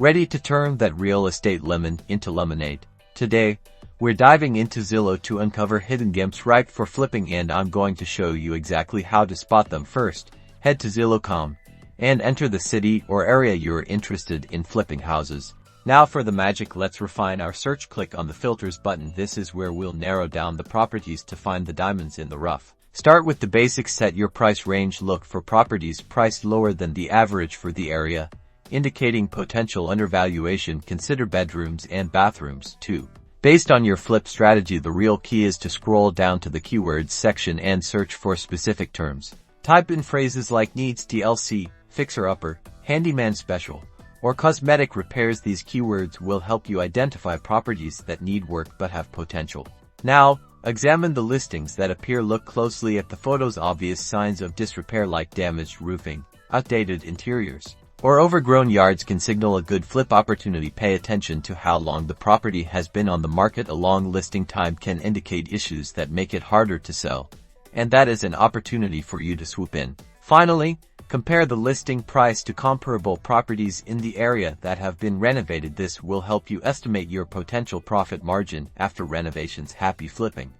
Ready to turn that real estate lemon into lemonade? Today, we're diving into Zillow to uncover hidden gems ripe for flipping, and I'm going to show you exactly how to spot them. First, head to Zillow.com and enter the city or area you're interested in flipping houses. Now for the magic, let's refine our search. Click on the filters button. This is where we'll narrow down the properties to find the diamonds in the rough. Start with the basics. Set your price range. Look for properties priced lower than the average for the area, indicating potential undervaluation. Consider bedrooms and bathrooms too. Based on your flip strategy, the real key is to scroll down to the keywords section and search for specific terms. Type in phrases like needs TLC, fixer-upper, handyman special, or cosmetic repairs. These keywords will help you identify properties that need work but have potential. Now, examine the listings that appear. Look closely at the photos. Obvious signs of disrepair like damaged roofing, outdated interiors, or overgrown yards can signal a good flip opportunity. Pay attention to how long the property has been on the market. A long listing time can indicate issues that make it harder to sell, and that is an opportunity for you to swoop in. Finally, compare the listing price to comparable properties in the area that have been renovated. This will help you estimate your potential profit margin after renovations. Happy flipping!